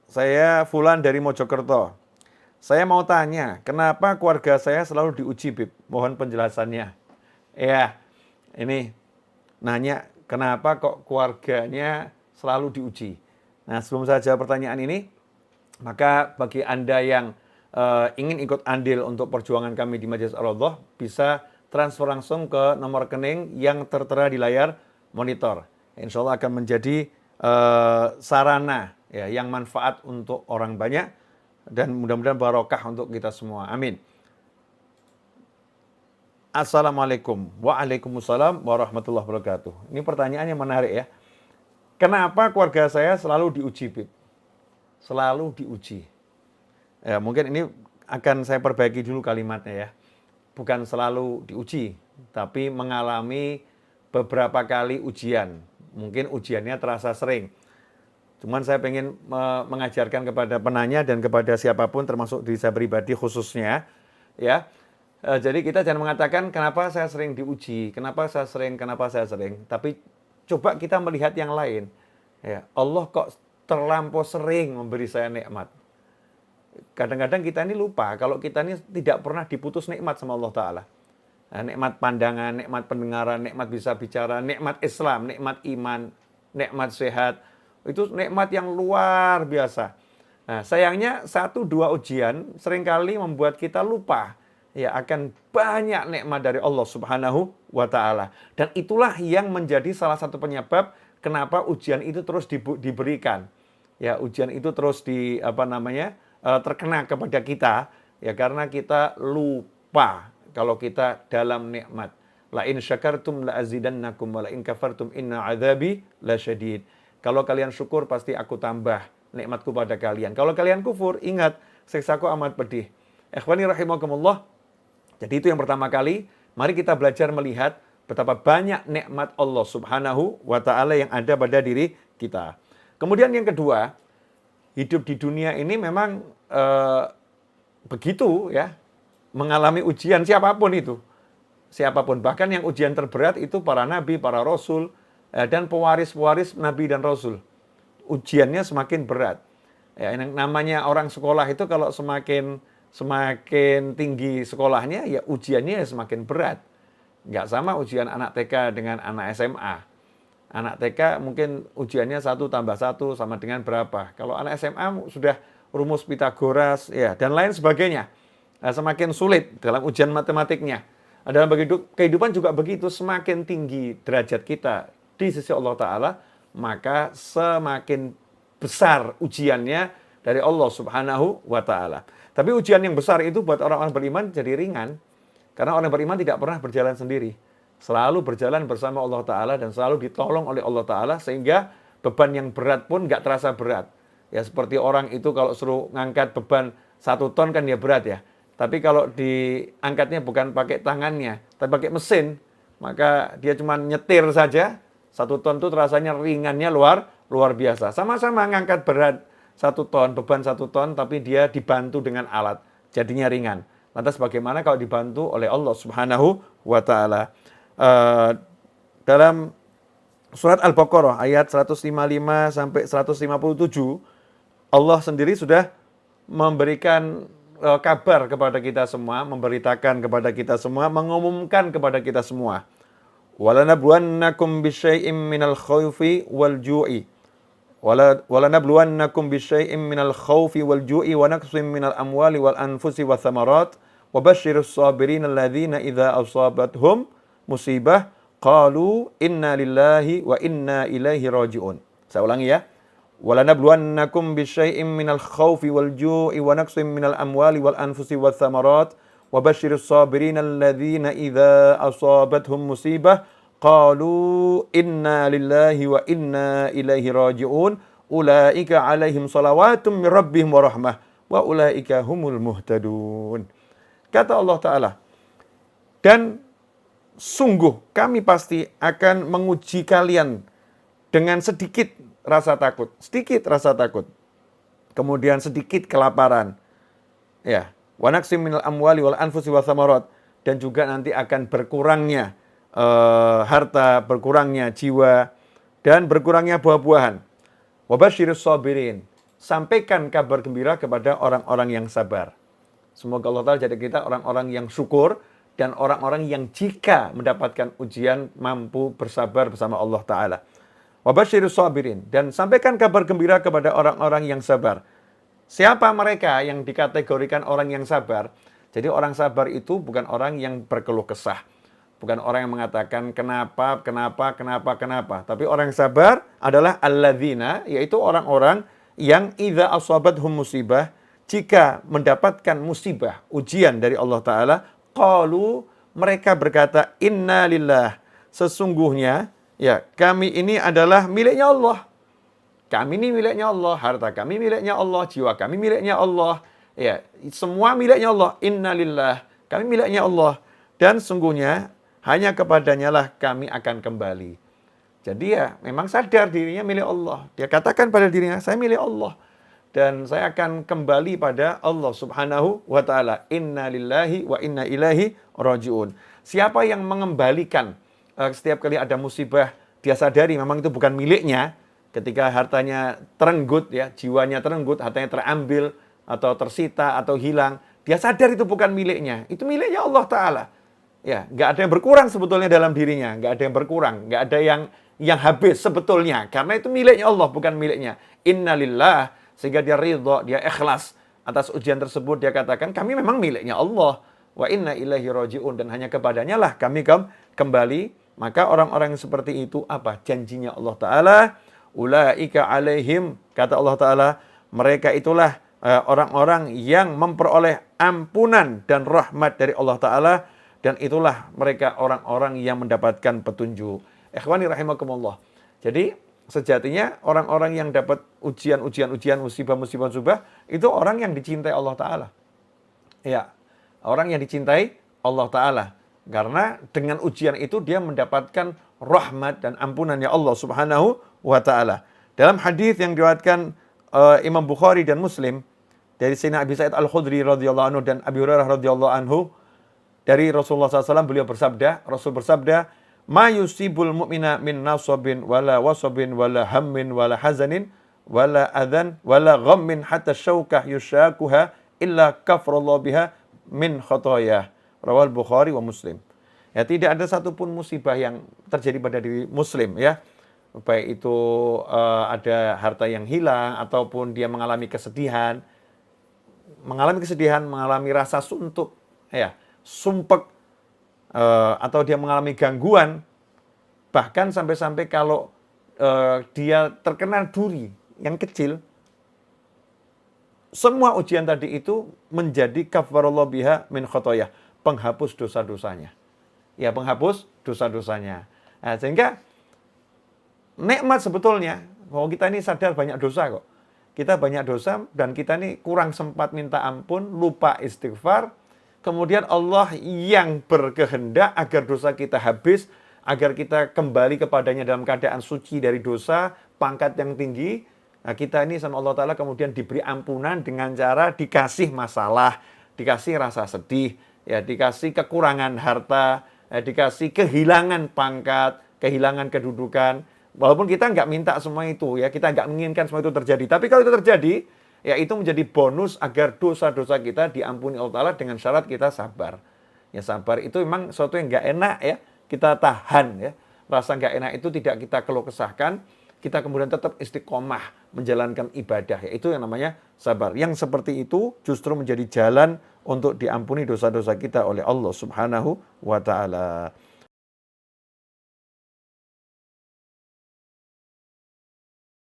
Saya Fulan dari Mojokerto. Saya mau tanya, kenapa keluarga saya selalu diuji, Bib? Mohon penjelasannya. Ya, ini nanya kenapa kok keluarganya selalu diuji. Nah, sebelum saya jawab pertanyaan ini, maka bagi Anda yang ingin ikut andil untuk perjuangan kami di Majelis Ar-Raudhah, bisa transfer langsung ke nomor rekening yang tertera di layar monitor. Insya Allah akan menjadi sarana ya, yang manfaat untuk orang banyak dan mudah-mudahan barokah untuk kita semua. Amin. Assalamualaikum. Waalaikumsalam warahmatullahi wabarakatuh. Ini pertanyaan yang menarik ya. Kenapa keluarga saya selalu diuji, Bib? Selalu diuji. Ya, mungkin ini akan saya perbaiki dulu kalimatnya ya. Bukan selalu diuji, tapi mengalami beberapa kali ujian. Mungkin ujiannya terasa sering. Cuman saya ingin mengajarkan kepada penanya dan kepada siapapun, termasuk diri saya pribadi khususnya, ya. Jadi kita jangan mengatakan kenapa saya sering diuji, kenapa saya sering. Tapi coba kita melihat yang lain. Ya, Allah kok terlampau sering memberi saya nikmat. Kadang-kadang kita ini lupa kalau kita ini tidak pernah diputus nikmat sama Allah Ta'ala. Nah, nikmat pandangan, nikmat pendengaran, nikmat bisa bicara, nikmat Islam, nikmat iman, nikmat sehat. Itu nikmat yang luar biasa. Nah, sayangnya 1-2 ujian seringkali membuat kita lupa ya akan banyak nikmat dari Allah Subhanahu wa Ta'ala. Dan itulah yang menjadi salah satu penyebab kenapa ujian itu terus diberikan. Ya, ujian itu terus terkena kepada kita ya karena kita lupa kalau kita dalam nikmat. La in syakartum la azidannakum wa la in kafartum inna adzabi lasyadid. Kalau kalian syukur pasti aku tambah nikmatku pada kalian. Kalau kalian kufur, ingat siksaku amat pedih. Ikhwani rahimakumullah. Jadi itu yang pertama kali, mari kita belajar melihat betapa banyak nikmat Allah Subhanahu wa Ta'ala yang ada pada diri kita. Kemudian yang kedua, hidup di dunia ini memang begitu ya, mengalami ujian siapapun itu. Siapapun, bahkan yang ujian terberat itu para nabi, para rasul, dan pewaris-pewaris nabi dan rasul. Ujiannya semakin berat. Ya, yang namanya orang sekolah itu kalau semakin tinggi sekolahnya, ya ujiannya semakin berat. Nggak sama ujian anak TK dengan anak SMA. Anak TK mungkin ujiannya 1 tambah 1 sama dengan berapa. Kalau anak SMA sudah rumus Pitagoras ya dan lain sebagainya. Nah, semakin sulit dalam ujian matematiknya. Dalam kehidupan juga begitu, semakin tinggi derajat kita di sisi Allah Ta'ala, maka semakin besar ujiannya dari Allah Subhanahu wa Ta'ala. Tapi ujian yang besar itu buat orang-orang beriman jadi ringan. Karena orang beriman tidak pernah berjalan sendiri. Selalu berjalan bersama Allah Ta'ala dan selalu ditolong oleh Allah Ta'ala sehingga beban yang berat pun nggak terasa berat. Ya seperti orang itu kalau suruh ngangkat beban 1 ton kan ya berat ya. Tapi kalau diangkatnya bukan pakai tangannya, tapi pakai mesin, maka dia cuma nyetir saja. 1 ton itu rasanya ringannya luar biasa. Sama-sama ngangkat berat 1 ton, beban 1 ton, tapi dia dibantu dengan alat. Jadinya ringan. Lantas bagaimana kalau dibantu oleh Allah Subhanahu wa Ta'ala? Dalam surat Al-Baqarah ayat 155 sampai 157, Allah sendiri sudah memberikan kabar kepada kita semua, memberitakan kepada kita semua, mengumumkan kepada kita semua. وَلَنَبْلُوَنَّكُمْ بِشَيْءٍ مِّنَ الْخَوْفِ وَالْجُوعِ وَلَنَبْلُوَنَّكُمْ بِشَيْءٍ مِّنَ الْخَوْفِ وَالْجُوعِ وَنَقْصٍ مِّنَ الْأَمْوَالِ وَالْأَنفُسِ وَالثَّمَرَاتِ وَبَشِّرِ الصَّابِرِينَ الَّذِينَ إِذَا أَصَابَتْهُمْ مُصِيبَةٌ قَالُوا إِنَّا لِلَّهِ وَإِنَّا إِلَيْهِ راجعون. Saya ulangi ya. وَلَنَبْلُوَنَّكُمْ بِشَيْءٍ مِّنَ الْخَوْفِ وَالْجُوعِ وَنَقْصٍ مِّنَ الْأَمْوَالِ وَالْأَنفُسِ وَالثَّمَرَاتِ وَبَشِّرِ الصَّابِرِينَ الَّذِينَ إِذَا أَصَابَتْهُمْ مُصِيبَةٌ قَالُوا إِنَّا لِلَّهِ وَإِنَّا إِلَيْهِ راجعون أُولَئِكَ عَلَيْهِمْ صَلَوَاتٌ مِّن رَّبِّهِمْ وَرَحْمَةٌ وَأُولَئِكَ هُمُ الْمُهْتَدُونَ. Kata Allah Ta'ala, dan sungguh kami pasti akan menguji kalian dengan sedikit rasa takut. Sedikit rasa takut. kemudian sedikit kelaparan. Ya, wa naqsim minal amwali wal anfusi was samarat, dan juga nanti akan berkurangnya harta, berkurangnya jiwa, dan berkurangnya buah-buahan. Wa basyirus sabirin, sampaikan kabar gembira kepada orang-orang yang sabar. Semoga Allah Ta'ala jadi kita orang-orang yang syukur dan orang-orang yang jika mendapatkan ujian mampu bersabar bersama Allah Ta'ala. Wa basyirus sabirin, dan sampaikan kabar gembira kepada orang-orang yang sabar. Siapa mereka yang dikategorikan orang yang sabar? Jadi orang sabar itu bukan orang yang berkeluh kesah. Bukan orang yang mengatakan kenapa. Tapi orang yang sabar adalah alladzina, yaitu orang-orang yang idza asabathum musibah, jika mendapatkan musibah, ujian dari Allah Ta'ala, qalu, mereka berkata, inna lillah, sesungguhnya, ya, kami ini adalah miliknya Allah. Kami ini miliknya Allah, harta kami miliknya Allah, jiwa kami miliknya Allah. Ya, semua miliknya Allah. Innalillah, kami miliknya Allah. Dan sungguhnya hanya kepadanya lah kami akan kembali. Jadi ya memang sadar dirinya milik Allah. Dia katakan pada dirinya, saya milik Allah. Dan saya akan kembali pada Allah Subhanahu wa ta'ala. Innalillahi wa inna ilaihi raji'un. Siapa yang mengembalikan setiap kali ada musibah, dia sadari memang itu bukan miliknya. Ketika hartanya terenggut, ya, jiwanya terenggut, hartanya terambil, atau tersita, atau hilang, dia sadar itu bukan miliknya. Itu miliknya Allah Ta'ala. Ya, nggak ada yang berkurang sebetulnya dalam dirinya. Nggak ada yang berkurang. Nggak ada yang habis sebetulnya. Karena itu miliknya Allah, bukan miliknya. Innalillah, sehingga dia ridha, dia ikhlas. Atas ujian tersebut dia katakan, kami memang miliknya Allah. Wa inna ilaihi raji'un, dan hanya kepadanya lah kami kembali. Maka orang-orang yang seperti itu, apa? Janjinya Allah Ta'ala, ulaika alaihim, kata Allah Ta'ala, mereka itulah orang-orang yang memperoleh ampunan dan rahmat dari Allah Ta'ala, dan itulah mereka orang-orang yang mendapatkan petunjuk. Ikhwani rahimakumullah. Jadi sejatinya orang-orang yang dapat ujian, musibah, itu orang yang dicintai Allah Ta'ala. Ya, orang yang dicintai Allah Ta'ala. Karena dengan ujian itu dia mendapatkan rahmat dan ampunannya Allah Subhanahu wa ta'ala. Dalam hadis yang diriwayatkan Imam Bukhari dan Muslim dari Sayyidina Abi Sa'id Al-Khudri radhiyallahu anhu dan Abi Hurairah radhiyallahu anhu, dari Rasulullah SAW, beliau bersabda, Rasul bersabda, ma yusibul mu'mina min nasabin wala wasabin wala hammin wala hazanin wala adhan wala ghammin hatta syaukah yushakuha illa kafrallahu biha min khotoyah. Rawal Bukhari wa Muslim. Ya, tidak ada satupun musibah yang terjadi pada diri Muslim, ya. Baik itu ada harta yang hilang, ataupun dia mengalami kesedihan, mengalami rasa suntuk, ya, sumpek, atau dia mengalami gangguan, bahkan sampai-sampai kalau dia terkena duri yang kecil, semua ujian tadi itu menjadi kafarallahu biha min khotoyah, penghapus dosa-dosanya. Ya, penghapus dosa-dosanya. Nah, sehingga nikmat sebetulnya, bahwa kita ini sadar banyak dosa kok. Kita banyak dosa dan kita ini kurang sempat minta ampun, lupa istighfar. Kemudian Allah yang berkehendak agar dosa kita habis, agar kita kembali kepadanya dalam keadaan suci dari dosa, pangkat yang tinggi. Nah, kita ini sama Allah Ta'ala kemudian diberi ampunan dengan cara dikasih masalah, dikasih rasa sedih, ya, dikasih kekurangan harta, dikasih kehilangan pangkat, kehilangan kedudukan. Walaupun kita nggak minta semua itu, ya, kita nggak menginginkan semua itu terjadi. Tapi kalau itu terjadi, ya itu menjadi bonus agar dosa-dosa kita diampuni Allah Ta'ala dengan syarat kita sabar. Ya, sabar itu memang sesuatu yang nggak enak, ya, kita tahan, ya. Rasa nggak enak itu tidak kita keluh kesahkan, kita kemudian tetap istiqomah menjalankan ibadah, yaitu yang namanya sabar. Yang seperti itu justru menjadi jalan untuk diampuni dosa-dosa kita oleh Allah Subhanahu wa ta'ala.